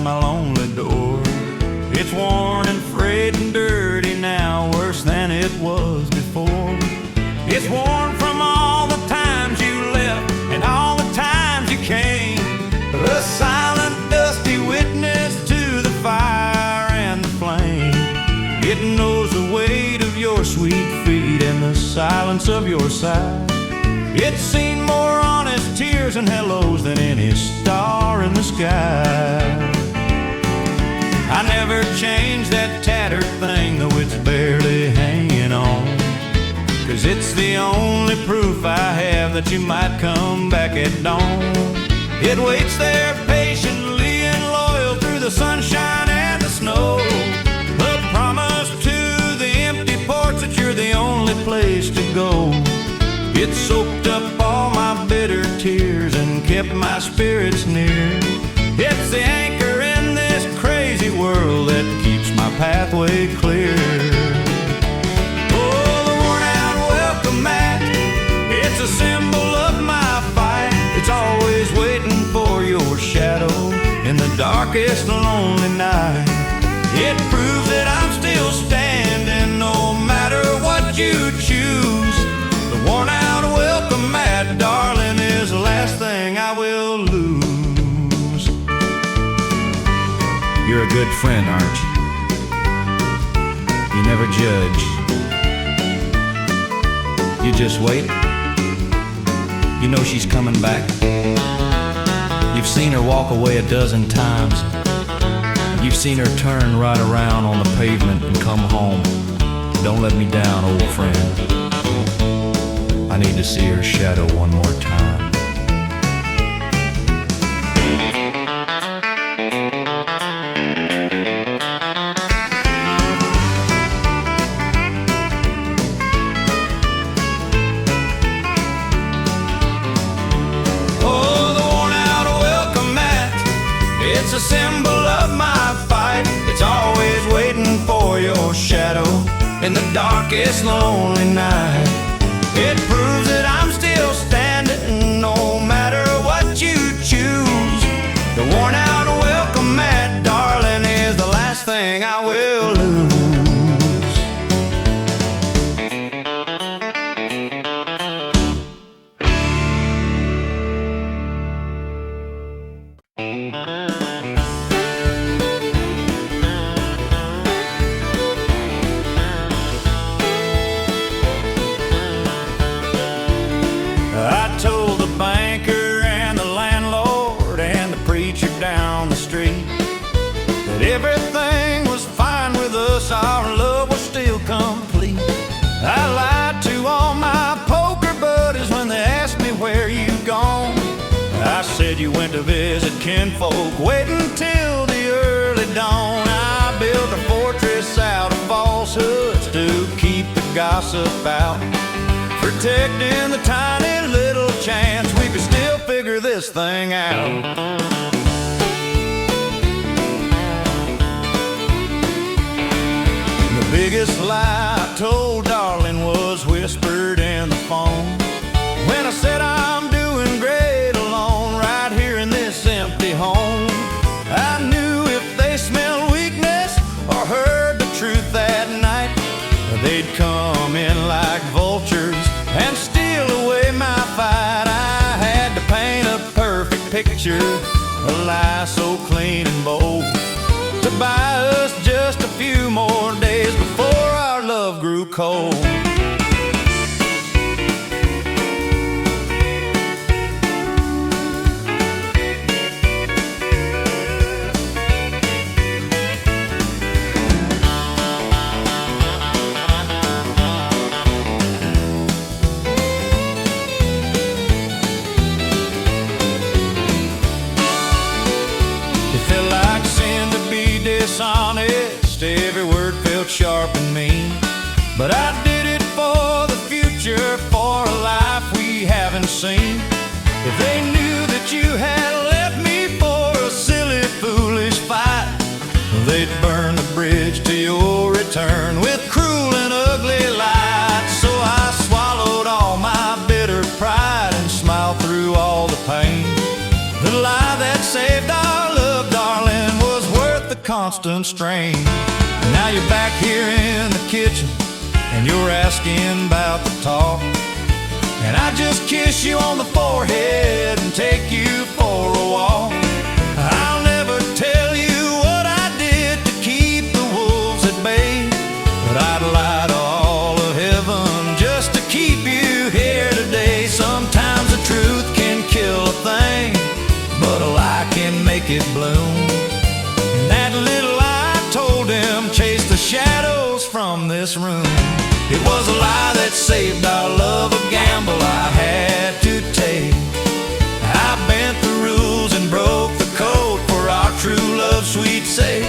my lonely door. It's worn and frayed and dirty now, worse than it was before. It's worn from all the times you left and all the times you came, a silent, dusty witness to the fire and the flame. It knows the weight of your sweet feet and the silence of your sigh. It's seen more honest tears and hellos than any star in the sky. I never changed that tattered thing, though it's barely hanging on, 'cause it's the only proof I have that you might come back at dawn. It waits there patiently and loyal through the sunshine and the snow, a promise to the empty porch that you're the only place to go. It soaked up all my bitter tears and kept my spirits near. It's the anchor in this crazy world that keeps my pathway clear. Oh, the worn-out welcome mat, it's a symbol of my fight. It's always waiting for your shadow in the darkest lonely night. It proves that I'm still standing no matter what you choose. The worn-out welcome mat, darling, is the last thing I will lose. You're a good friend, aren't you? You never judge. You just wait. You know she's coming back. You've seen her walk away a dozen times. You've seen her turn right around on the pavement and come home. Don't let me down, old friend. I need to see her shadow one more time. It's a symbol of my fight. It's always waiting for your shadow in the darkest lonely night. It proves that I'm still standing no matter what you choose. The worn out welcome mat, darling, is the last thing I will lose. I told the banker and the landlord and the preacher down the street that everything was fine with us, our love was still complete. I lied to all my poker buddies when they asked me where you'd gone. I said you went to visit kinfolk, waiting till the early dawn. I built a fortress out of falsehoods to keep the gossip out, protecting the tiny little chance we could still figure this thing out. The biggest lie I told darling was whispered in the phone, when I said I'm doing great alone right here in this empty home. I knew if they smelled weakness or heard the truth that night, they'd come in like vultures and steal away my fight. I had to paint a perfect picture, a lie so clean and bold, to buy us just a few more days before our love grew cold. Dishonest, every word felt sharp and mean, but I did it for the future, for a life we haven't seen. If they knew that you had left me for a silly, foolish fight, they'd burn the bridge to your return with cruel and ugly light. So I swallowed all my bitter pride and smiled through all the pain. The lie that saved our love, darling, was constant strain. And now you're back here in the kitchen, and you're asking about the talk. And I just kiss you on the forehead and take you for a walk. I'll never tell you what I did to keep the wolves at bay, but I'd lie to all of heaven just to keep you here today. Sometimes the truth can kill a thing, but a lie can make it bloom. And that little lie told him, chase the shadows from this room. It was a lie that saved our love, a gamble I had to take. I bent the rules and broke the code for our true love's sweet sake.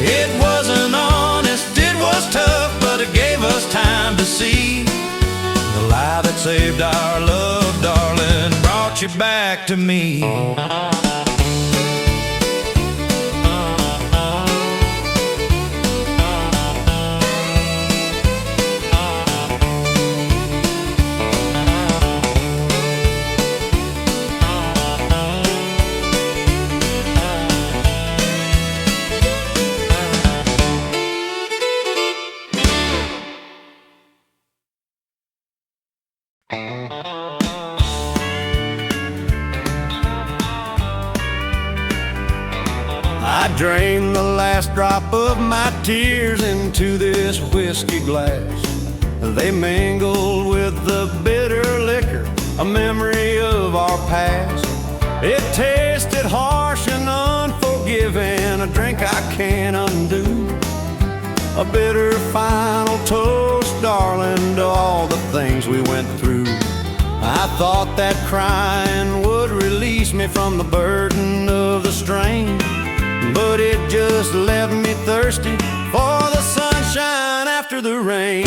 It wasn't honest, it was tough, but it gave us time to see. The lie that saved our love, darling, brought you back to me. I drained the last drop of my tears into this whiskey glass. They mingled with the bitter liquor, a memory of our past. It tasted harsh and unforgiving, a drink I can't undo. A bitter final toast, darling, to all the things we went through. I thought that crying would release me from the burden of the strain, but it just left me thirsty for the sunshine after the rain.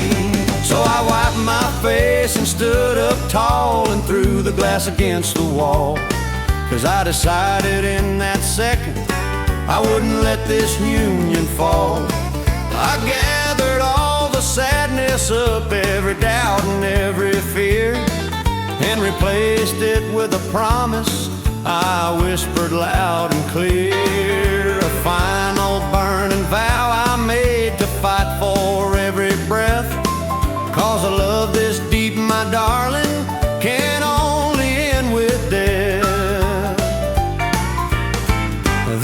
So I wiped my face and stood up tall and threw the glass against the wall, 'cause I decided in that second I wouldn't let this union fall. I gathered all the sadness up, every doubt and every fear, and replaced it with a promise I whispered loud and clear. A final burning vow I made to fight for every breath, 'cause a love this deep, my darling, can only end with death.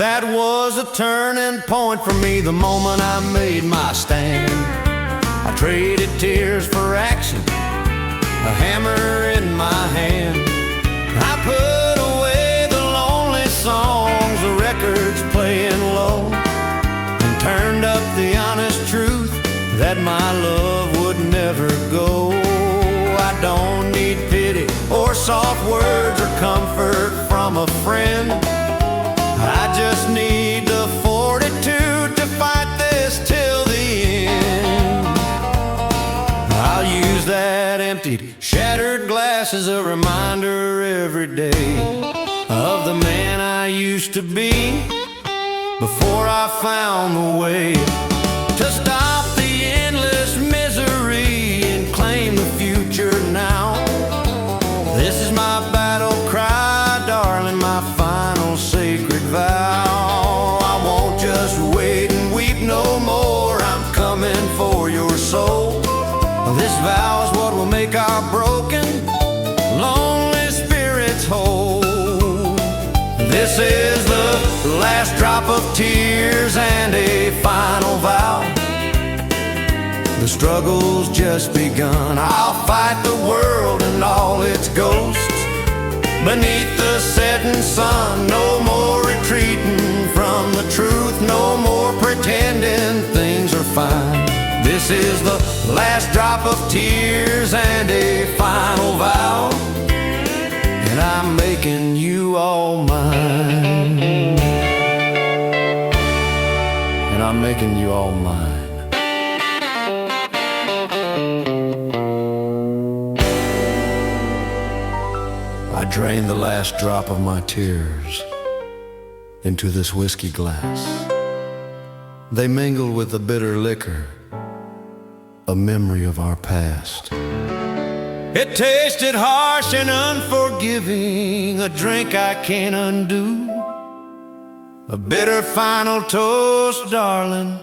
That was a turning point for me, the moment I made my stand. I traded tears for action, a hammer in my hand. I put away the lonely songs, the records playing low, and turned up the honest truth that my love would never go. I don't need pity or soft words or comfort from a friend. I just need the fortitude to fight this till the end. I'll use that emptied, shattered glass as a reminder every day of the man I used to be before I found the way to stop the endless misery and claim the future now. This is my battle cry, darling, my final sacred vow. I won't just wait and weep no more, I'm coming for your soul. This vow is what will make our broken, lonely spirits whole. This is the last drop of tears and a final vow. The struggle's just begun. I'll fight the world and all its ghosts beneath the setting sun. No more retreating from the truth, no more pretending things are fine. This is the last drop of tears and a final vow, and I'm making you all mine. And I'm making you all mine. I drained the last drop of my tears into this whiskey glass. They mingle with the bitter liquor, a memory of our past. It tasted harsh and unforgiving, a drink I can't undo. A bitter final toast, darling,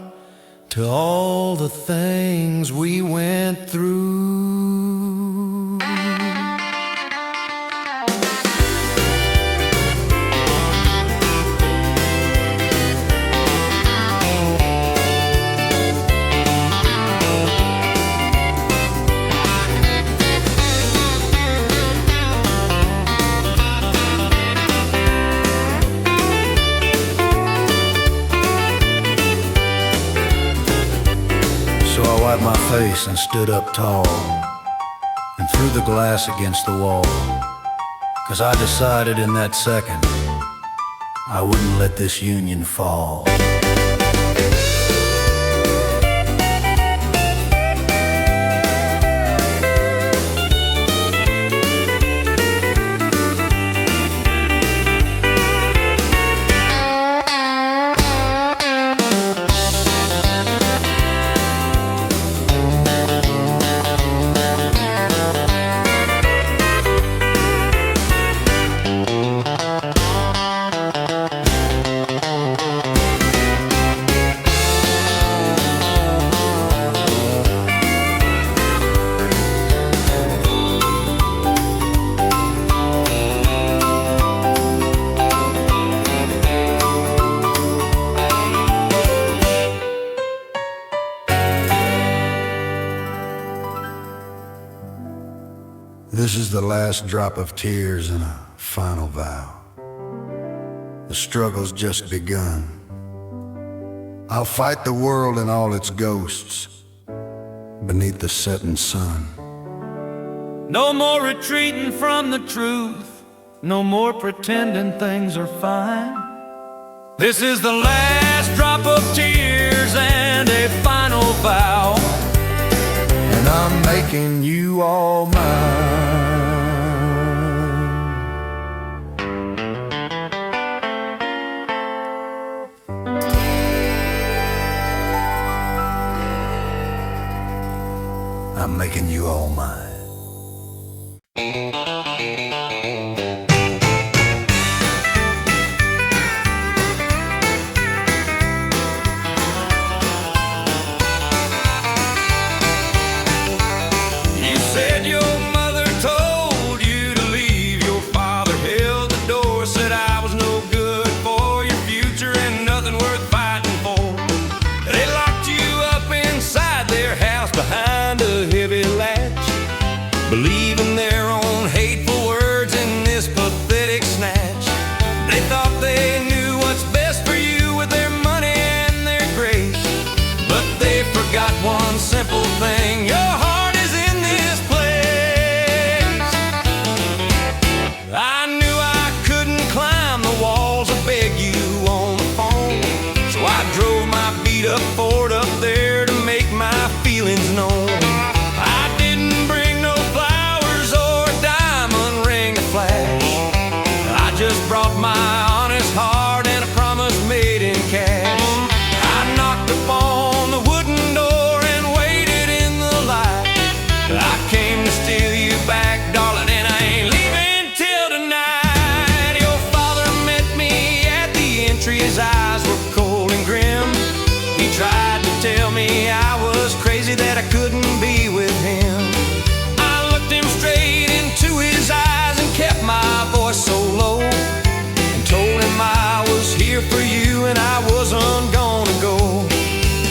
to all the things we went through. So I wiped my face and stood up tall and threw the glass against the wall, 'cause I decided in that second I wouldn't let this union fall. This is the last drop of tears and a final vow. The struggle's just begun. I'll fight the world and all its ghosts beneath the setting sun. No more retreating from the truth, no more pretending things are fine. This is the last drop of tears and a final vow, and I'm making you all mine. I'm making you all mine. Believing their own hateful words in this pathetic snatch. They thought they knew what's best for you with their money and their grace, but they forgot one simple thing: your heart is in this place. I knew I couldn't climb the walls or beg you on the phone, so I drove my beat up Ford up there to make my feelings known. Brought my honest heart and a promise made in cash. I knocked upon the wooden door and waited in the light. I came to steal you back, darling, and I ain't leaving till tonight. Your father met me at the entry, his eyes were cold and grim. He tried to tell me I was crazy, that I couldn't be with him. I looked him straight into his eyes and kept my voice so low, told him I was here for you and I wasn't gonna go.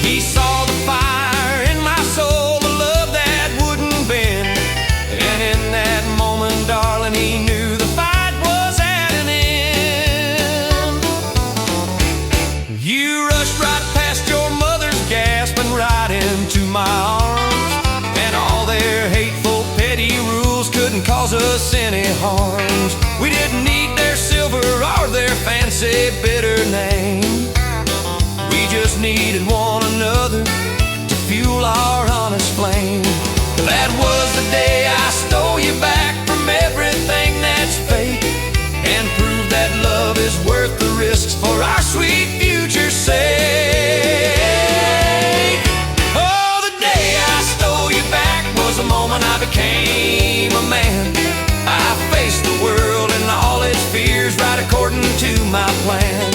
He saw the fire in my soul, the love that wouldn't bend, and in that moment, darling, he knew the fight was at an end. You rushed right past your mother's gasp and right into my arms, and all their hateful petty rules couldn't cause us any harms. We didn't need their silver or their fancy bitter name. We just needed one another to fuel our honest flame. That was the day I stole you back from everything that's fake, and proved that love is worth the risks for our sweet future's sake. Oh, the day I stole you back was the moment I became a man. I faced the world and all its fears right according to my plan.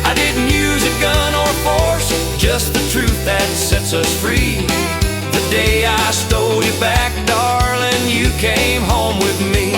I did truth that sets us free. The day I stole you back, darling, you came home with me.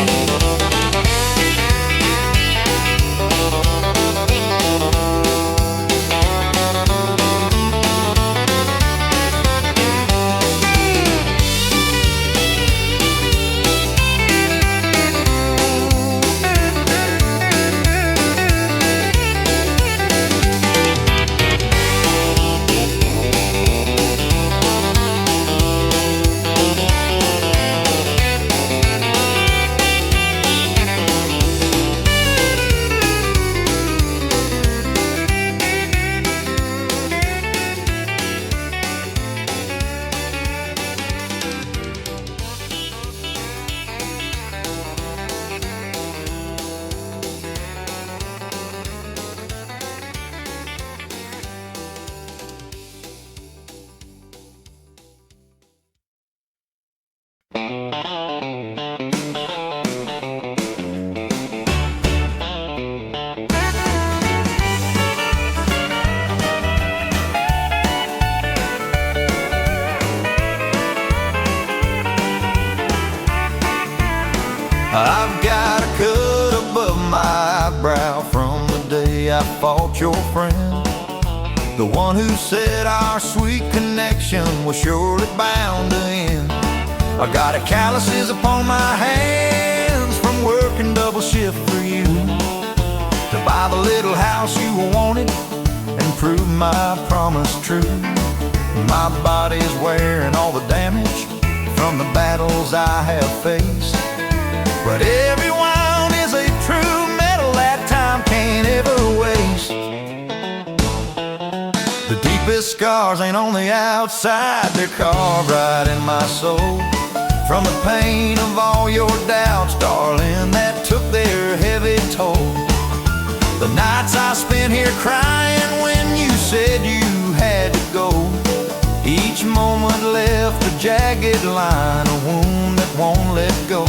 I've got a cut above my eyebrow from the day I fought your friend, the one who said our sweet connection was surely bound to end. I got calluses upon my hands from working double shift for you, to buy the little house you wanted and prove my promise true. My body's wearing all the damage from the battles I have faced, but everyone is a true metal that time can't ever waste. The deepest scars ain't on the outside, they're carved right in my soul, from the pain of all your doubts, darling, that took their heavy toll. The nights I spent here crying when you said you had to go, each moment left a jagged line, a wound that won't let go.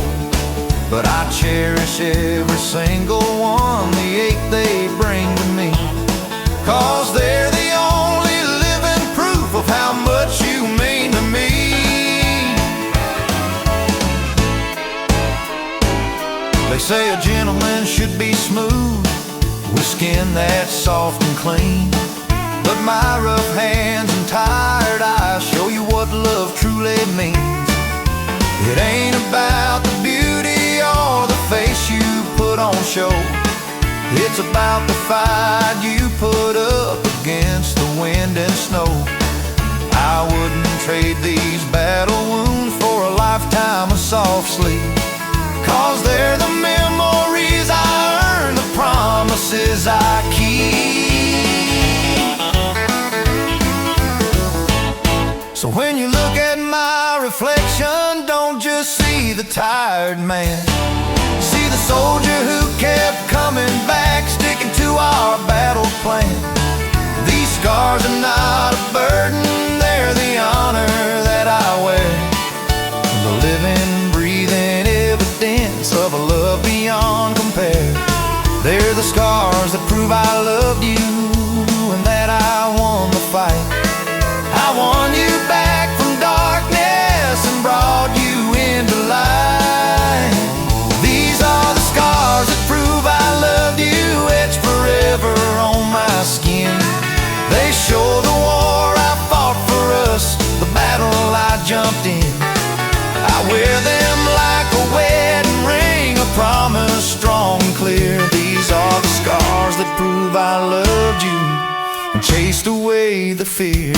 But I cherish every single one, the ache they bring to me, 'cause they're the only living proof of how much you mean to me. They say a gentleman should be smooth, with skin that's soft and clean, but my rough hands and tired eyes show you what love truly means. It ain't about the beauty or the face you put on show, it's about the fight you put up against the wind and snow. I wouldn't trade these battle wounds for a lifetime of soft sleep, 'cause they're the memories I earn, the promises I keep. So when you look at my reflection, don't just see the tired man, see the soldier who kept coming back, sticking to our battle plan. These scars are not a burden, they're the honor that I wear, the living, breathing evidence of a love beyond compare. They're the scars that prove I loved you and that I won the fight. I won you back from darkness and brought you into light. These are the scars that prove I loved you, etched forever on my skin. They show the war I fought for us, the battle I jumped in. I wear them like a wedding ring, a promise strong and clear. These are the scars that prove I loved you and chased away the fear.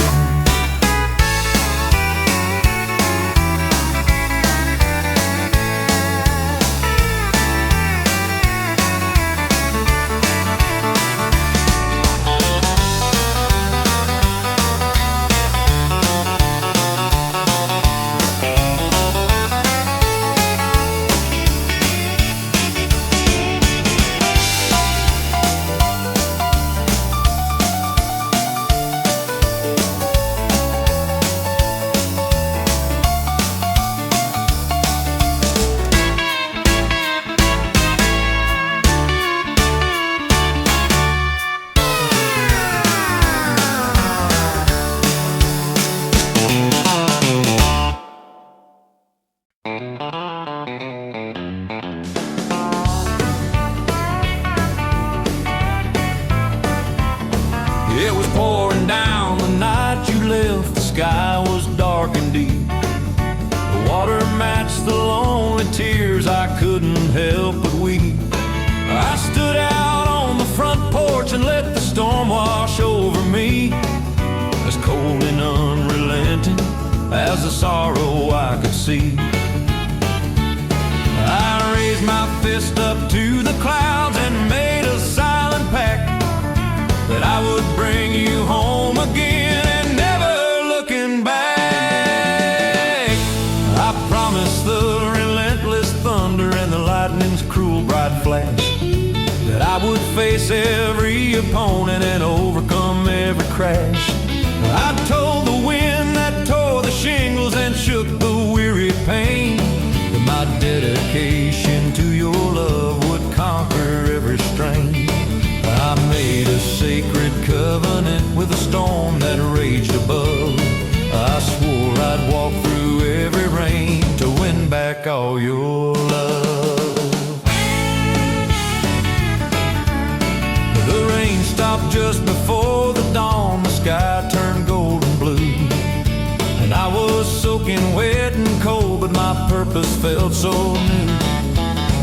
pouring down the night you left. The sky was dark and deep. The water matched the lonely tears I couldn't help but weep. I stood out on the front porch and let the storm wash over me, as cold and unrelenting as the sorrow I could see. I raised my fist up to the clouds and made a silent pact that I would bring you home again and never looking back. I promised the relentless thunder and the lightning's cruel bright flash that I would face every opponent and overcome every crash. I told the wind that tore the shingles and shook the weary pain that my dedication to your love would conquer every strain. I made a sacred covenant with the storm that raged above. I swore I'd walk through every rain to win back all your love. The rain stopped just before the dawn. The sky turned golden blue, and I was soaking wet and cold, but my purpose felt so new.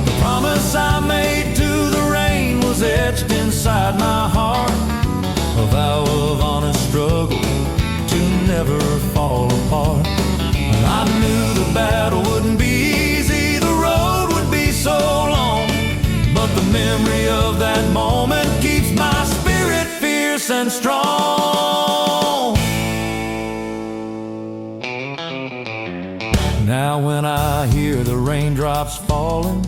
The promise I made to the rain was etched inside my heart, a vow of honest struggle to never fall apart. I knew the battle wouldn't be easy, the road would be so long, but the memory of that moment keeps my spirit fierce and strong. Now when I hear the raindrops falling,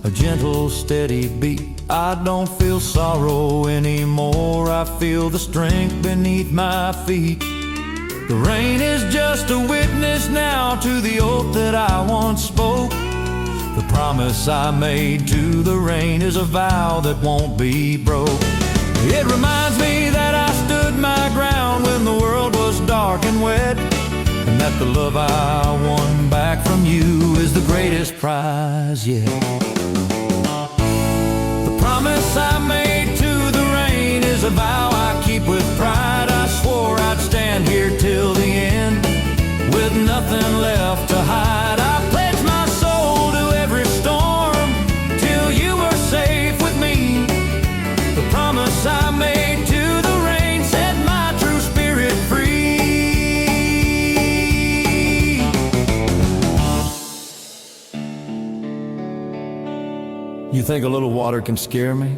a gentle steady beat, I don't feel sorrow anymore. I feel the strength beneath my feet. The rain is just a witness now to the oath that I once spoke. The promise I made to the rain is a vow that won't be broke. It reminds me that I stood my ground when the world was dark and wet, and that the love I won back from you is the greatest prize yet. The promise I made to the rain is a vow I keep with pride. I swore I'd stand here till the end with nothing left to hide. I pledged my soul to every storm till you were safe with me. The promise I made to the rain set my true spirit free. You think a little water can scare me?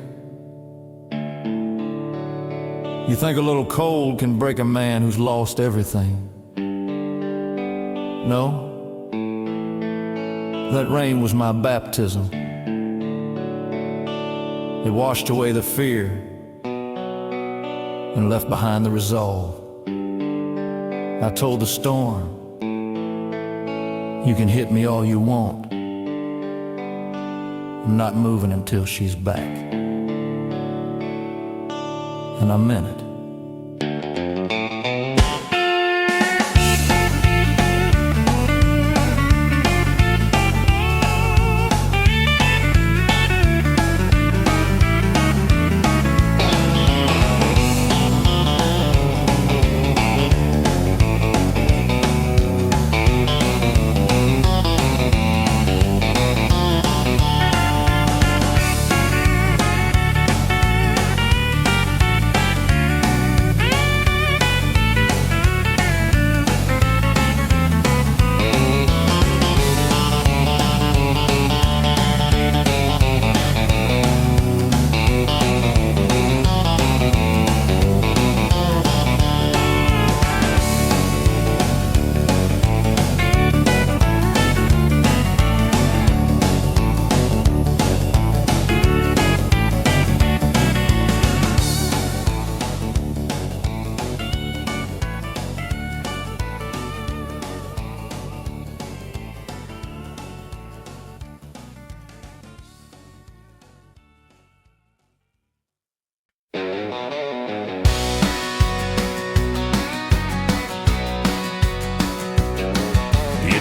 You think a little cold can break a man who's lost everything? No, that rain was my baptism. It washed away the fear and left behind the resolve. I told the storm, you can hit me all you want, I'm not moving until she's back. And I meant it.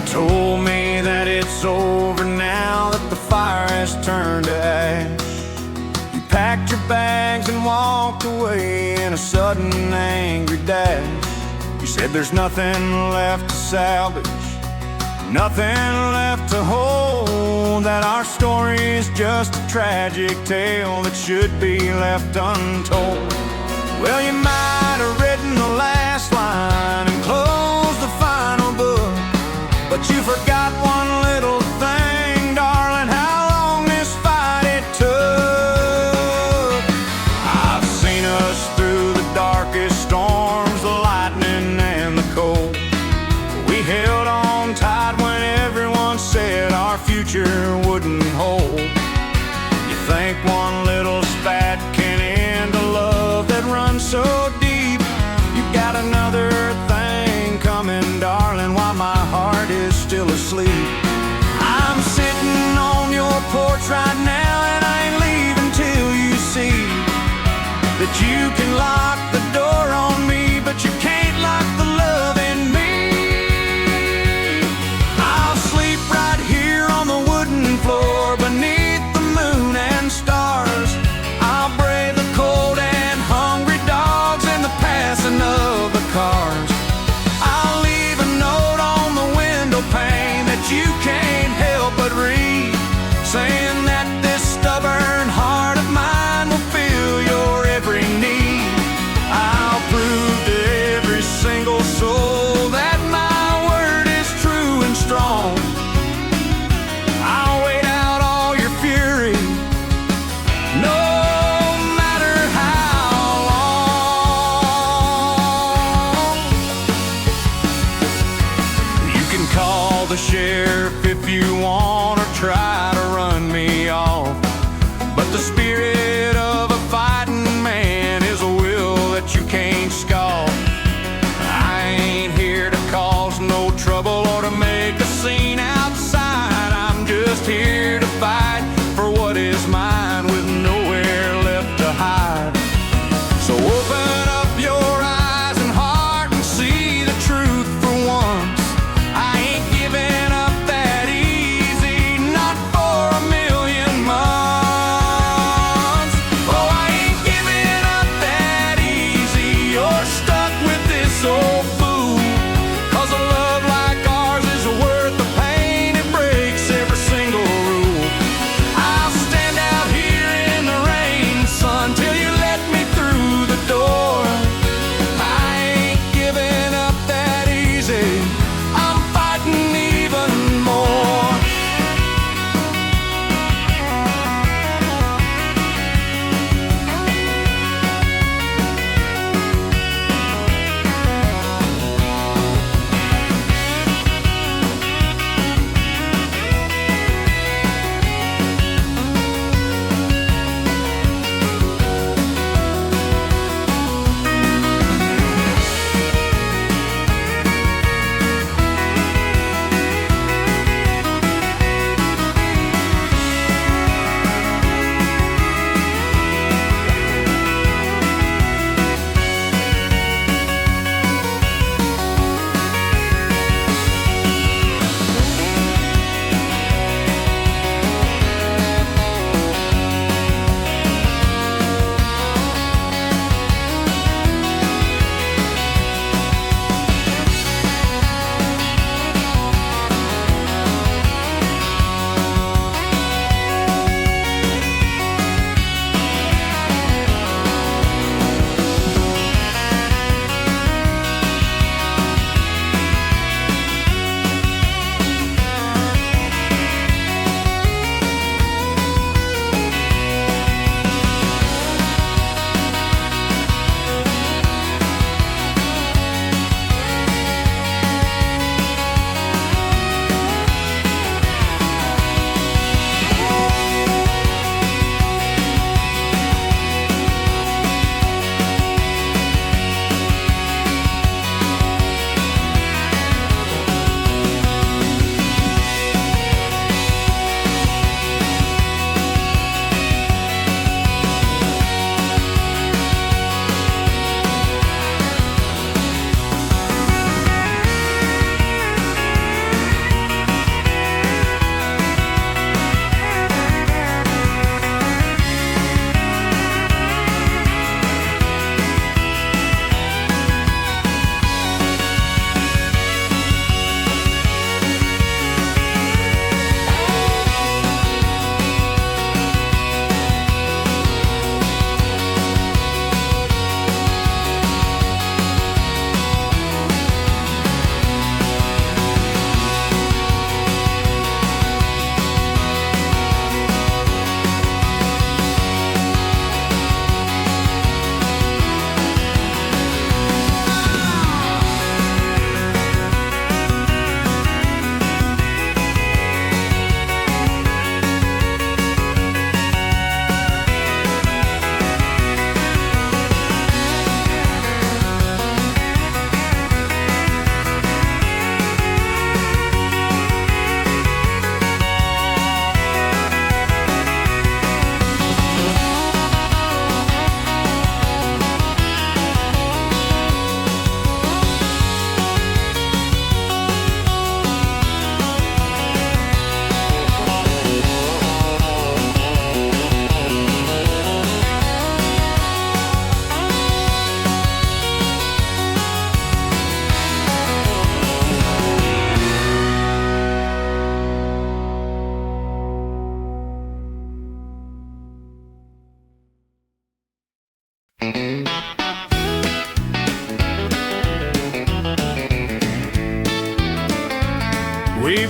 Told me that it's over now, that the fire has turned to ash. You packed your bags and walked away in a a sudden angry dash. You said there's nothing left to salvage, nothing left to hold, that our story is just a tragic tale that should be left untold. Well, you might have written the last line and closed the final book, but you forgot one little thing, darling, how long this fight it took. I've seen us through the darkest storms, the lightning and the cold. We held on tight when everyone said our future wouldn't hold. You think one little spat can end a love that runs so deep? You got another thing coming, darling, while my heart is still asleep. I'm sitting on your porch right now, and I ain't leaving till you see that you can lock the door on me, but you can't lock the love in me. I'll sleep right here on the wooden floor beneath the moon and stars. I'll brave the cold and hungry dogs and the passing of the cars. I'll leave a note on the window pane that you can't help but read, saying that this stubborn heart of mine will feel your every need. I'll prove to every single soul that my word is true and strong. I'll wait out all your fury, no matter how long. You can call the sheriff if you want, or try to run me off, but the spirit of a fighting man is a will that you can't scoff. I ain't here to cause no trouble or to make a scene outside. I'm just here to fight for what is mine with nowhere left to hide. So open up your eyes and heart and see the truth for once. I ain't giving up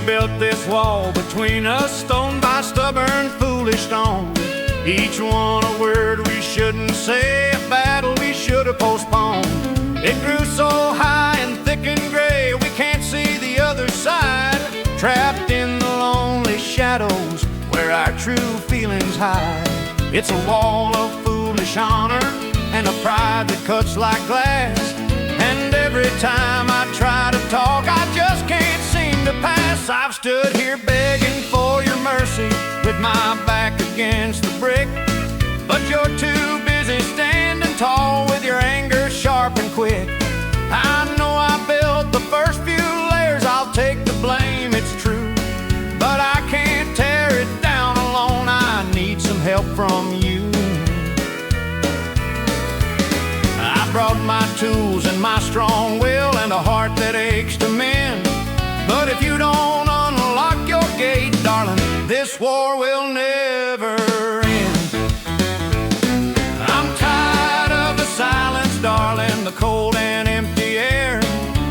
built this wall between us, stone by stubborn, foolish stone. Each one a word we shouldn't say, a battle we should have postponed. It grew so high and thick and gray, we can't see the other side. Trapped in the lonely shadows where our true feelings hide. It's a wall of foolish honor and a pride that cuts like glass. And every time I try to talk, I just can't seem to pass. I've stood here begging for your mercy with my back against the brick, but you're too busy standing tall with your anger sharp and quick. I know I built the first few layers, I'll take the blame, it's true, but I can't tear it down alone. I need some help from you. I brought my tools and my strong will and a heart that aches to mend, but if you don't unlock your gate, darling, this war will never end. I'm tired of the silence, darling, the cold and empty air.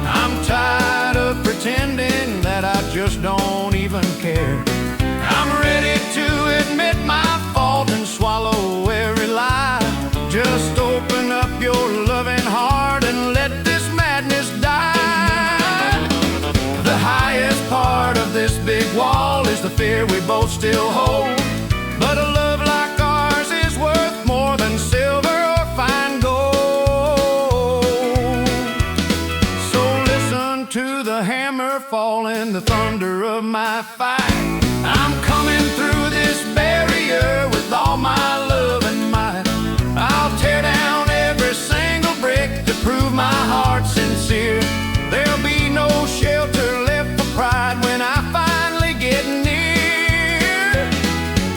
I'm tired of pretending that I just don't even care. I'm ready to admit my fault and swallow every lie. Just open up your loving heart and let this madness die. The highest part of this big wall is the fear we both still hold, but a love like ours is worth more than silver or fine gold. So listen to the hammer fall and the thunder of my fight. I'm coming through this barrier with all my love and might. I'll tear down every single brick to prove my heart's sincere. There'll be no shelter left for pride when I finally get near.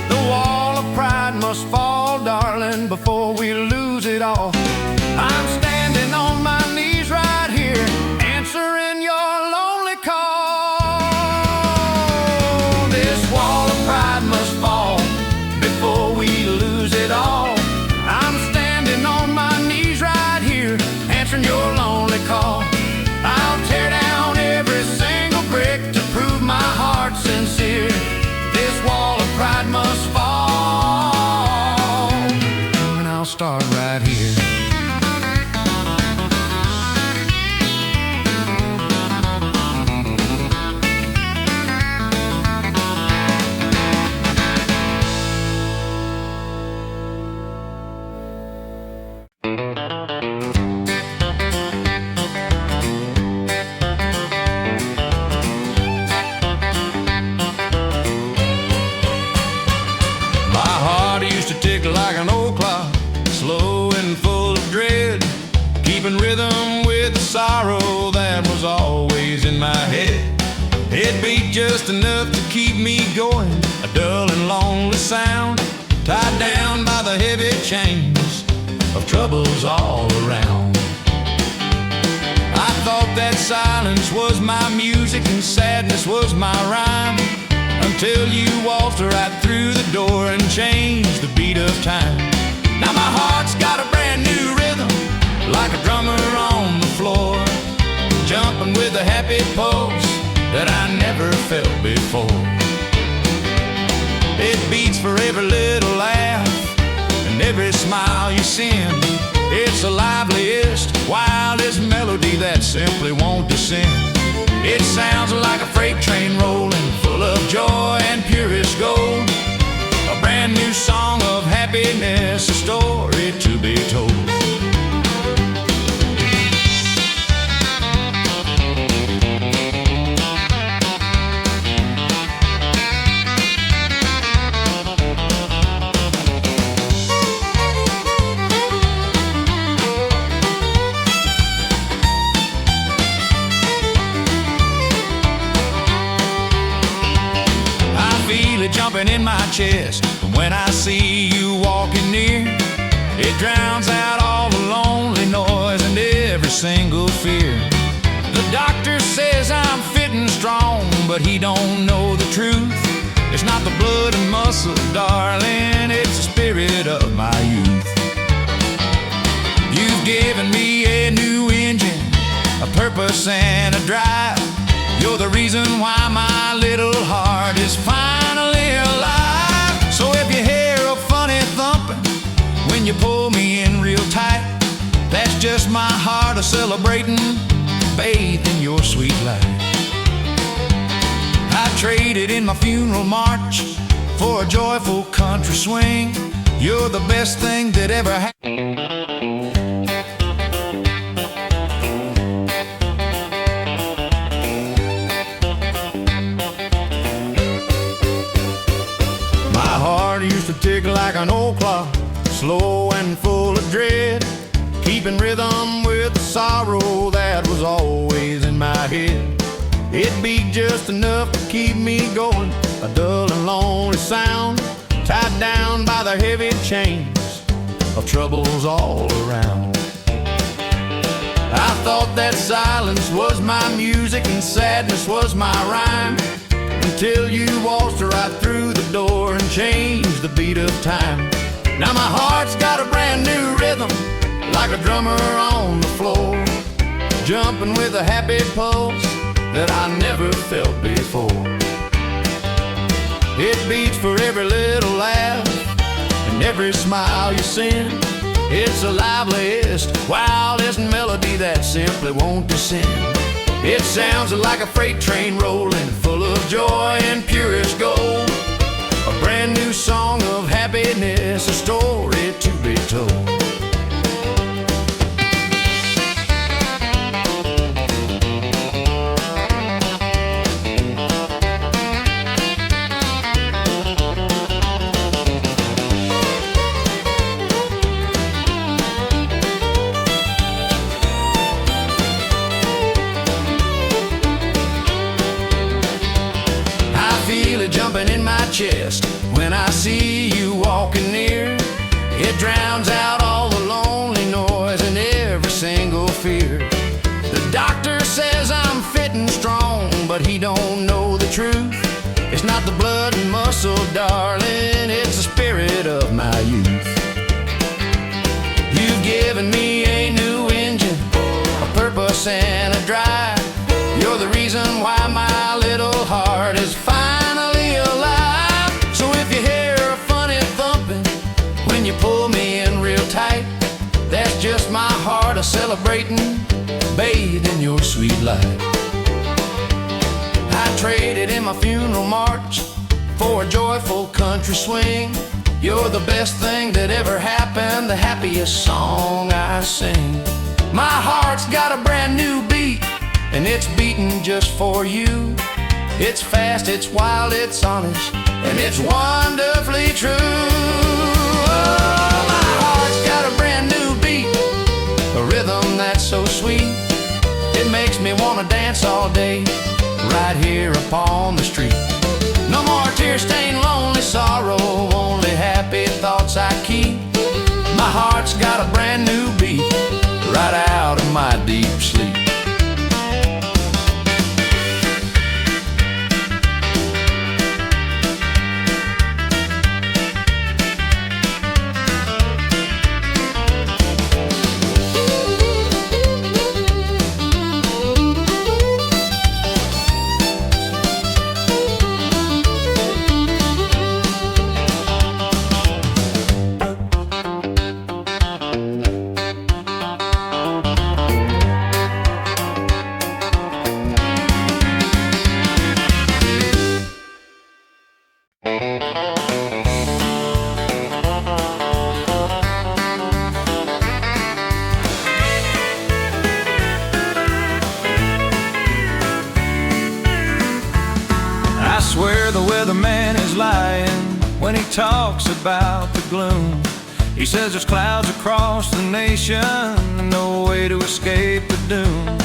The wall of pride must fall, darling, before we lose it all. I'm standing on my knees right here, answering your lonely call. This wall of pride must fall before we lose it all. I'm standing on my knees right here, answering your lonely call. I'll tear down every single brick to prove my heart's sincere. This wall of pride must fall, and I'll start right here. Like an old clock, slow and full of dread, keeping rhythm with the sorrow that was always in my head. It beat just enough to keep me going, a dull and lonely sound, tied down by the heavy chains of troubles all around. I thought that silence was my music and sadness was my rhyme, until you waltzed right through the door and changed the beat of time. Now my heart's got a brand new rhythm, like a drummer on the floor, jumping with a happy pulse that I never felt before. It beats for every little laugh and every smile you send. It's the liveliest, wildest melody that simply won't descend. It sounds like a freight train rolling, full of joy and purest gold. A brand new song of happiness, a story to be told. Jumping in my chest when I see you walking near. It drowns out all the lonely noise and every single fear. The doctor says I'm fit and strong, but he don't know the truth. It's not the blood and muscle, darling, it's the spirit of my youth. You've given me a new engine, a purpose and a drive. You're the reason why my little heart is finally alive. So if you hear a funny thumping when you pull me in real tight, that's just my heart a-celebrating, bathed in your sweet light. I traded in my funeral march for a joyful country swing. You're the best thing that ever happened. My heart used to tick like an old clock, slow and full of dread, keeping rhythm with the sorrow that was always in my head. It beat just enough to keep me going, a dull and lonely sound, tied down by the heavy chains of troubles all around. I thought that silence was my music and sadness was my rhyme, until you waltzed right through the door and changed the beat of time. Now my heart's got a brand new rhythm, like a drummer on the floor, jumping with a happy pulse that I never felt before. It beats for every little laugh and every smile you send. It's the liveliest, wildest melody that simply won't descend. It sounds like a freight train rolling, full of joy and purest gold. A brand new song of happiness, a story to be told. Jumping in my chest when I see you walking near. It drowns out all the lonely noise and every single fear. The doctor says I'm fit and strong, but he don't know the truth. It's not the blood and muscle, darling, it's the spirit of my youth. You've given me a new engine, a purpose and a drive. You're the reason why my little heart is finally alive. So if you hear a funny thumping when you pull me in real tight, that's just my heart a-celebrating, bathed in your sweet light. I traded in my funeral march for a joyful country swing. You're the best thing that ever happened, the happiest song I sing. My heart's got a brand new beat, and it's beating just for you. It's fast, it's wild, it's honest, and it's wonderfully true. Oh, my heart's got a brand new beat, a rhythm that's so sweet. It makes me want to dance all day, right here upon the street. No more tear-stained lonely sorrow, only happy thoughts I keep. My heart's got a brand new beat, right out of my deep sleep. I swear the weatherman is lying when he talks about the gloom. He says there's clouds across the nation and no way to escape the doom.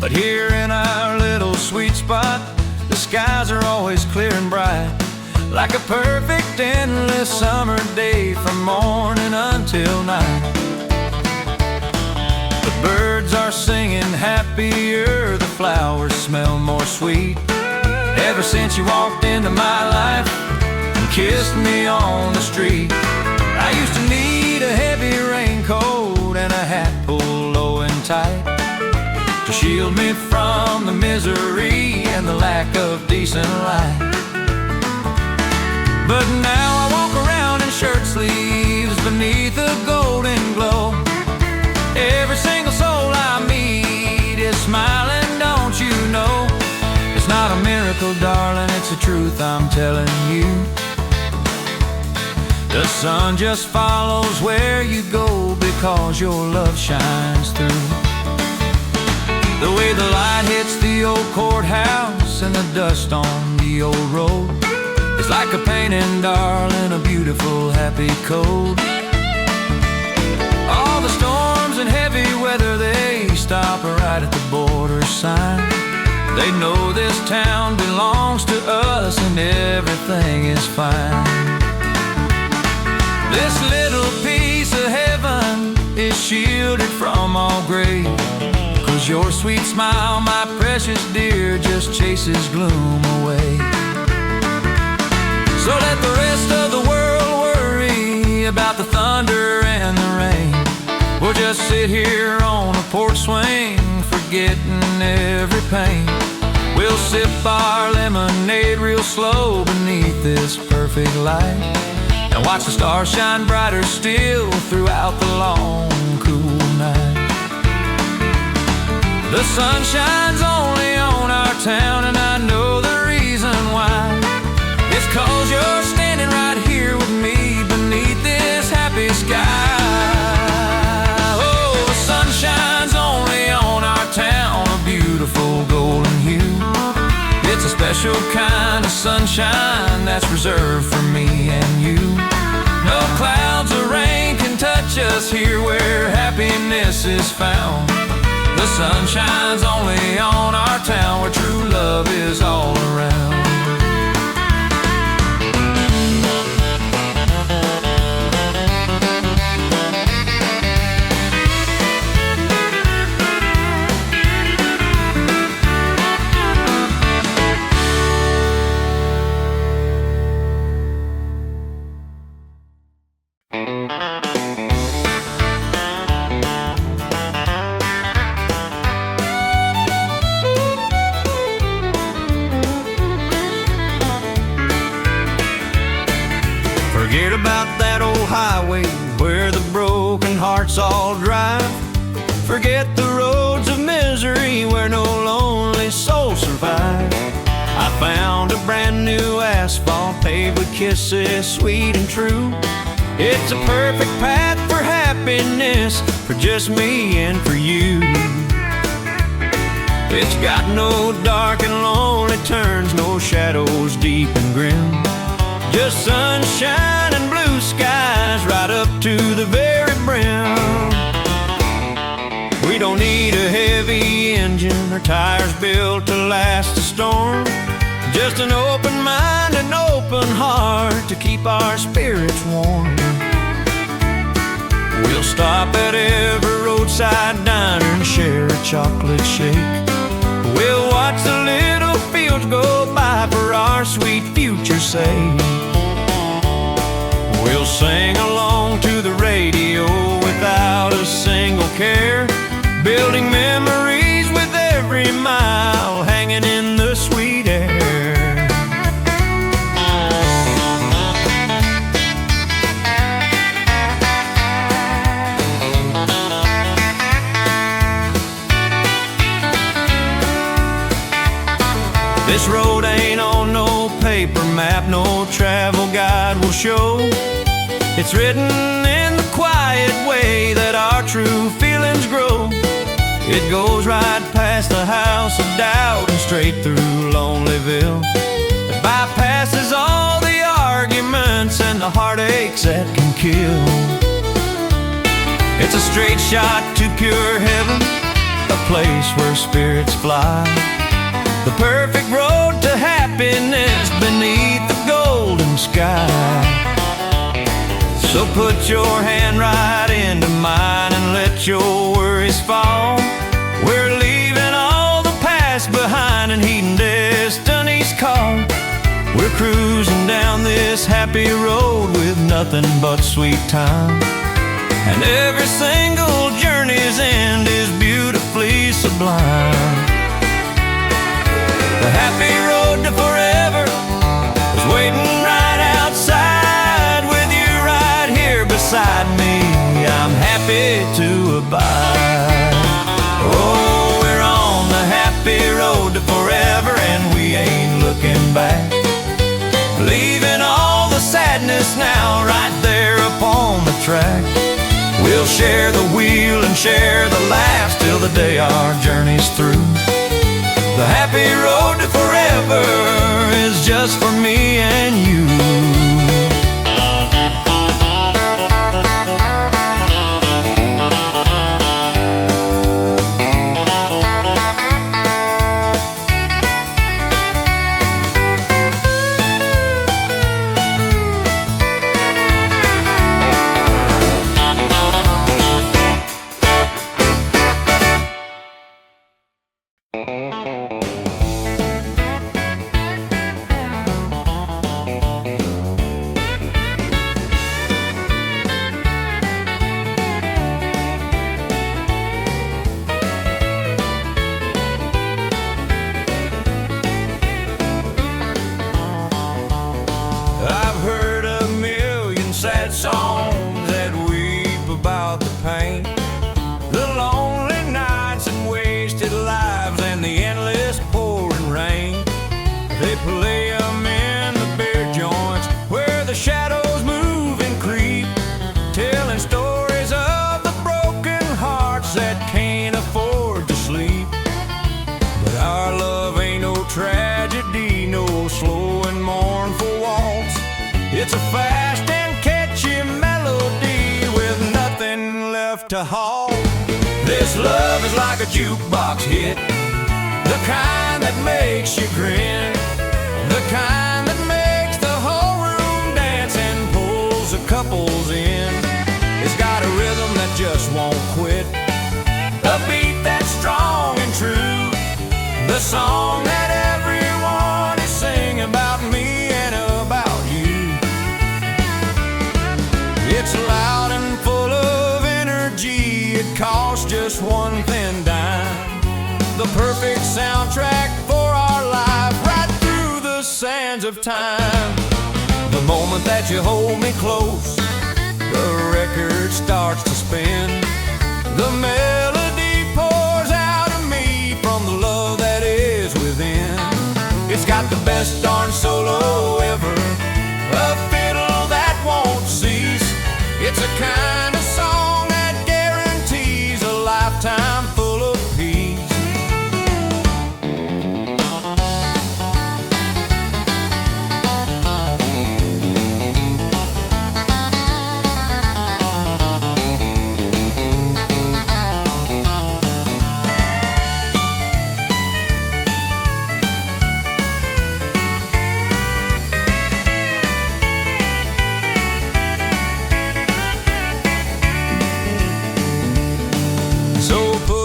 But here in our little sweet spot, the skies are always clear and bright, like a perfect endless summer day from morning until night. The birds are singing happier, the flowers smell more sweet. Ever since you walked into my life and kissed me on the street, I used to need a heavy raincoat and a hat pulled low and tight to shield shield me from the misery and the lack of decent life. But now I walk around in shirt sleeves beneath a golden glow. Every single soul I meet is smiling, don't you know? It's not a miracle, darling, it's the truth I'm telling you. The sun just follows where you go because your love shines through. The way the light hits the old courthouse and the dust on the old road, it's like a painting, darling, a beautiful, happy code. All the storms and heavy weather, they stop right at the border sign. They know this town belongs to us and everything is fine. This little piece of heaven is shielded from all grave, 'cause your sweet smile, my precious dear, just chases gloom away. So let the rest of the world worry about the thunder and the rain. We'll just sit here on a porch swing, forgetting every pain. We'll sip our lemonade real slow beneath this perfect light, and watch the stars shine brighter still throughout the long, cool night. The sun shines only on our town, and I know the reason why. It's 'cause you're standing right here with me beneath this happy sky. Oh, the sun shines only on our town, a beautiful golden hue. It's a special kind of sunshine that's reserved for me and you. No clouds or rain can touch us here where happiness is found. The sun shines only on our town where true love is all around. Forget about that old highway where the broken hearts all drive. Forget the roads of misery where no lonely soul survive. I found a brand new asphalt paved with kisses sweet and true. It's a perfect path for happiness for just me and for you. It's got no dark and lonely turns, no shadows deep and grim. Just sunshine and blue skies right up to the very brim. We don't need a heavy engine or tires built to last a storm. Just an open mind and open heart to keep our spirits warm. We'll stop at every roadside diner and share a chocolate shake. We'll watch the little fields go by for our sweet future's sake. We'll sing along to the radio without a single care, building memories with every mile hanging in the sweet air. This road ain't on no paper map, no travel guide will show. It's written in the quiet way that our true feelings grow. It goes right past the house of doubt and straight through Lonelyville. It bypasses all the arguments and the heartaches that can kill. It's a straight shot to pure heaven, a place where spirits fly. The perfect road to happiness beneath the golden sky. So put your hand right into mine and let your worries fall. We're leaving all the past behind and heeding destiny's call. We're cruising down this happy road with nothing but sweet time. and every single journey's end is beautifully sublime. The happy road to forever is waiting right outside, with you right here beside me. I'm happy to abide. Oh, we're on the happy road to forever, and we ain't looking back, leaving all the sadness now right there upon the track. We'll share the wheel and share the laughs till the day our journey's through. The happy road to forever is just for me and you. Songs that weep about the pain, the lonely nights and wasted lives, and the endless pouring rain. They play 'em in the beer joints where the shadows move and creep, telling stories of the broken hearts that can't afford to sleep. But our love ain't no tragedy, no slow and mournful waltz. It's a fast and catchy melody with nothing left to halt. This love is like a jukebox hit, the kind that makes you grin, the kind that makes the whole room dance and pulls the couples in. It's got a rhythm that just won't quit, a beat that's strong and true, the song that everyone is singing about me and about you. It's loud and full of energy, it costs just one thin dime, the perfect soundtrack for our life right through the sands of time. The moment that you hold me close, the record starts to spin, the melody pours out of me from the love that is within. It's got the best darn solo ever, a fiddle that won't cease. It's a kind of song that guarantees a lifetime full of peace.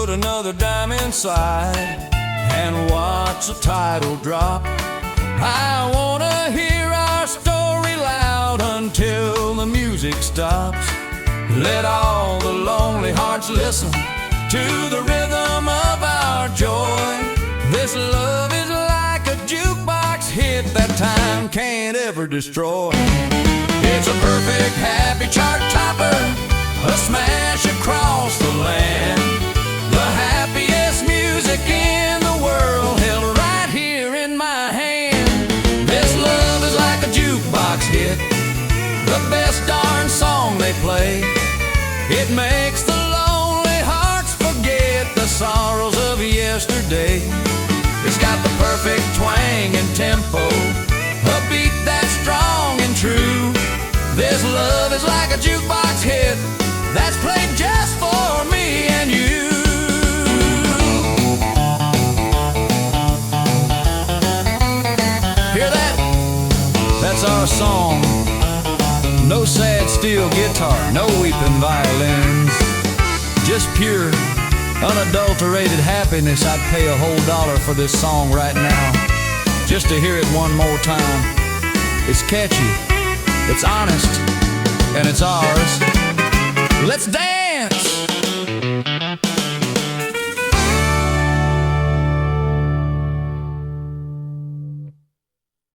Another dime inside and watch the title drop. I wanna hear our story loud until the music stops. Let all the lonely hearts listen to the rhythm of our joy. This love is like a jukebox hit that time can't ever destroy. It's a perfect happy chart topper, a smash across the land. The happiest music in the world held right here in my hand. This love is like a jukebox hit, the best darn song they play. It makes the lonely hearts forget the sorrows of yesterday. It's got the perfect twang and tempo, a beat that's strong and true. This love is like a jukebox hit that's played just for me and you. That's our song. No sad steel guitar, no weeping violins, just pure, unadulterated happiness. I'd pay a whole $1 for this song right now, just to hear it one more time. It's catchy, it's honest, and it's ours. Let's dance.